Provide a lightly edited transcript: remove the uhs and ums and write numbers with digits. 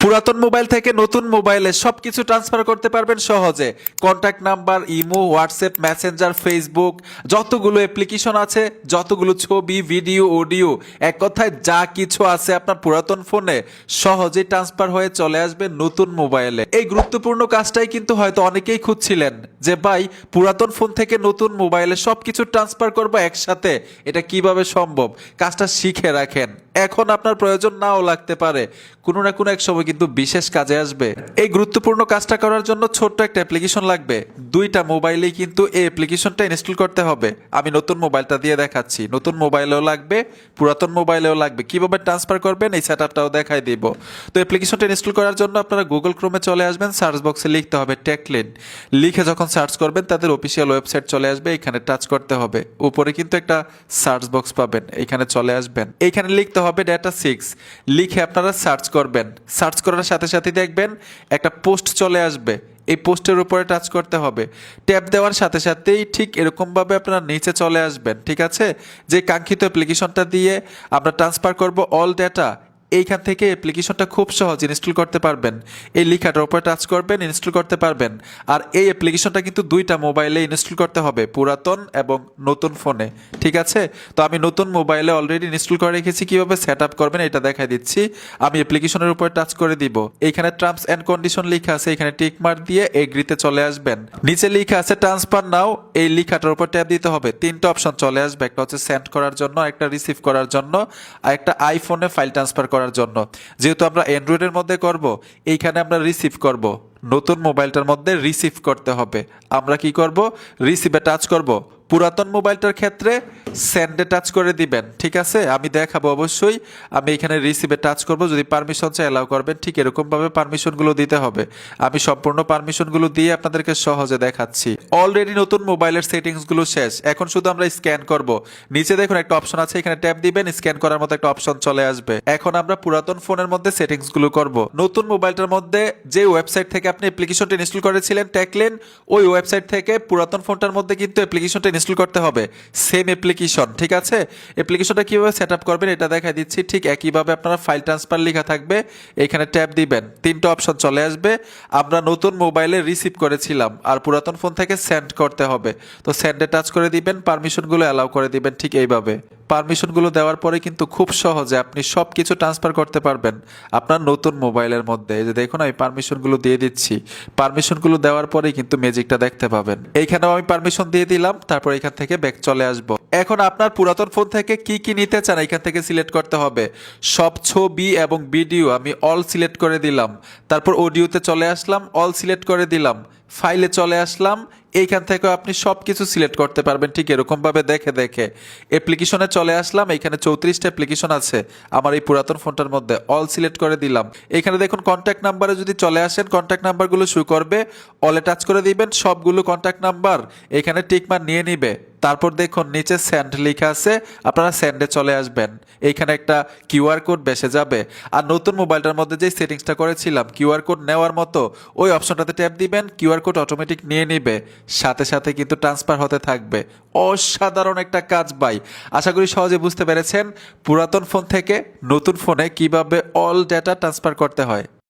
পুরাতন মোবাইল থেকে নতুন মোবাইলে সবকিছু ট্রান্সফার করতে পারবেন সহজে। Contact number, imo, WhatsApp, Messenger, Facebook, যতগুলো অ্যাপ্লিকেশন আছে, যতগুলো ছবি, ভিডিও, অডিও, এক কথায় যা কিছু আছে আপনার পুরাতন ফোনে সহজেই ট্রান্সফার হয়ে চলে আসবে নতুন মোবাইলে। এই গুরুত্বপূর্ণ কাজটাই কিন্তু হয়তো অনেকেই খুঁজছিলেন যে ভাই পুরাতন ফোন থেকে নতুন মোবাইলে সবকিছু ট্রান্সফার করবো একসাথে, এটা কিভাবে সম্ভব? কাজটা শিখে রাখেন, এখন আপনার প্রয়োজন নাও লাগতে পারে, কোনো না কোনো এক সময় কিন্তু বিশেষ কাজে আসবে। এই গুরুত্বপূর্ণ কাজটা করার জন্য ছোট্ট একটা অ্যাপ্লিকেশন লাগবে। দুইটা মোবাইলেই কিন্তু এই অ্যাপ্লিকেশনটা ইনস্টল করতে হবে। আমি নতুন মোবাইলটা দিয়ে দেখাচ্ছি, নতুন মোবাইলেও লাগবে, পুরাতন মোবাইলেও লাগবে। কিভাবে ট্রান্সফার করবেন এই সেটআপটাও দেখাই দিব। তো অ্যাপ্লিকেশনটা ইনস্টল করার জন্য আপনারা গুগল ক্রোমে চলে আসবেন, সার্চ বক্সে লিখতে হবে টেকলিন। লিখে যখন সার্চ করবেন তাদের অফিসিয়াল ওয়েবসাইট চলে আসবে, এখানে টাচ করতে হবে। উপরে কিন্তু একটা সার্চ বক্স পাবেন, এখানে চলে আসবেন, এইখানে লিখতে হবে ডেটা 6। লিখে আপনারা সার্চ করবেন। সার্চ করার সাথে সাথে দেখবেন একটা পোস্ট চলে আসবে, এই পোস্টের উপরে টাচ করতে হবে। ট্যাপ দেওয়ার সাথে সাথেই ঠিক এরকমভাবে আপনারা নিচে চলে আসবেন, ঠিক আছে? যে কাঙ্ক্ষিত অ্যাপ্লিকেশনটা দিয়ে আমরা ট্রান্সফার করব অল ডেটা, এইখান থেকে অ্যাপ্লিকেশনটা খুব সহজ ইনস্টল করতে পারবেন। এই লেখাটার উপরে টাচ করবেন, ইনস্টল করতে পারবেন। আর এই অ্যাপ্লিকেশনটা কিন্তু দুইটা মোবাইলে ইনস্টল করতে হবে, পুরাতন এবং নতুন ফোনে, ঠিক আছে? তো আমি নতুন মোবাইলে অলরেডি ইনস্টল করে রেখেছি, কীভাবে সেট আপ করবেন এটা দেখাই দিচ্ছি। আমি অ্যাপ্লিকেশনের উপরে টাচ করে দিব, এইখানে টার্মস অ্যান্ড কন্ডিশন লেখা আছে, এখানে টিক মার্ক দিয়ে এগ্রিতে চলে আসবেন। নিচে লেখা আছে ট্রান্সফার নাও, এই লেখাটার উপর ট্যাপ দিতে হবে। তিনটা অপশন চলে আসবে, একটা হচ্ছে সেন্ড করার জন্য, একটা রিসিভ করার জন্য, আর একটা আইফোনে ফাইল ট্রান্সফার করার জন্য। যেহেতু আমরা অ্যান্ড্রয়েডের মধ্যে করব, এইখানে আমরা রিসিভ করব, নতুন মোবাইলটার মধ্যে রিসিভ করতে হবে। আমরা কি করব? রিসিভে টাচ করব। পুরাতন মোবাইলটার ক্ষেত্রে সেন্ডে টাচ করে দিবেন, ঠিক আছে? আমি দেখাবো অবশ্যই। আমি এখানে রিসিভে টাচ করব, যদি পারমিশন চাই অ্যালাউ করবেন, ঠিক এরকমভাবে পারমিশনগুলো দিতে হবে। আমি সম্পূর্ণ পারমিশনগুলো দিয়ে আপনাদেরকে সহজে দেখাচ্ছি। অলরেডি নতুন মোবাইলের সেটিংসগুলো শেষ, এখন শুধু আমরা স্ক্যান করব। নিচে দেখুন একটা অপশন আছে, এখানে ট্যাপ দিবেন, স্ক্যান করার মতো একটা অপশন চলে আসবে। এখন আমরা পুরাতন ফোনের মধ্যে সেটিংসগুলো করব। নতুন মোবাইলটার মধ্যে যে ওয়েবসাইট থেকে আপনি অ্যাপ্লিকেশনটা ইনস্টল করেছিলেন টেকলিন, ওই ওয়েবসাইট থেকে পুরাতন ফোনটার মধ্যে কিন্তু অ্যাপ্লিকেশনটা ইনস্টল করতে হবে, সেম অ্যাপ্লিকেশন, ঠিক আছে? অ্যাপ্লিকেশনটা কিভাবে সেট আপ করবেন এটা দেখাই দিচ্ছি। ঠিক একইভাবে আপনারা ফাইল ট্রান্সফার লেখা থাকবে, এখানে ট্যাপ দিবেন, তিনটা অপশন চলে আসবে। আমরা নতুন মোবাইলে রিসিভ করেছিলাম, আর পুরাতন ফোন থেকে সেন্ড করতে হবে। তো সেন্ডে টাচ করে দিবেন, পারমিশনগুলো অ্যালাউ করে দিবেন, ঠিক এইভাবে। পারমিশনগুলো দেওয়ার পরে কিন্তু খুব সহজে আপনি সব কিছু ট্রান্সফার করতে পারবেন আপনার নতুন মোবাইলের মধ্যে। এই যে দেখুন আমি পারমিশনগুলো দিয়ে দিচ্ছি, পারমিশনগুলো দেওয়ার পরেই কিন্তু ম্যাজিকটা দেখতে পাবেন। এইখানেও আমি পারমিশন দিয়ে দিলাম, তারপর এখান থেকে ব্যাক চলে আসবো। এখন আপনার পুরাতন ফোন থেকে কি কি নিতে চান এখান থেকে সিলেক্ট করতে হবে। সব ছবি এবং ভিডিও আমি অল সিলেক্ট করে দিলাম, তারপর অডিওতে চলে আসলাম, অল সিলেক্ট করে দিলাম, ফাইলে চলে আসলাম। এইখান থেকে আপনি সব কিছু সিলেক্ট করতে পারবেন, ঠিক এরকমভাবে দেখে দেখে। অ্যাপ্লিকেশনে চলে আসলাম, এখানে 34টা অ্যাপ্লিকেশন আছে আমার এই পুরাতন ফোনটার মধ্যে, অল সিলেক্ট করে দিলাম। এখানে দেখুন কন্ট্যাক্ট নাম্বারে যদি চলে আসেন, কন্ট্যাক্ট নাম্বারগুলো শো করবে, অলে টাচ করে দিবেন, সবগুলো কন্ট্যাক্ট নাম্বার এখানে টিকমার্ক নিয়ে নিবে। তারপর দেখুন নিচে সেন্ড লেখা আছে, আপনারা সেন্ডে চলে আসবেন, এইখানে একটা কিউআর কোড বেসে যাবে। আর নতুন মোবাইলটার মধ্যে যে সেটিংসটা করেছিলাম কিউআর কোড নেওয়ার মতো, ওই অপশনটাতে ট্যাপ দিবেন, কিউআর কোড অটোমেটিক নিয়ে নিবে, সাথে সাথে কিন্তু ট্রান্সফার হতে থাকবে। অসাধারণ একটা কাজ ভাই, আশা করি সহজে বুঝতে পেরেছেন পুরাতন ফোন থেকে নতুন ফোনে কিভাবে অল ডেটা ট্রান্সফার করতে হয়।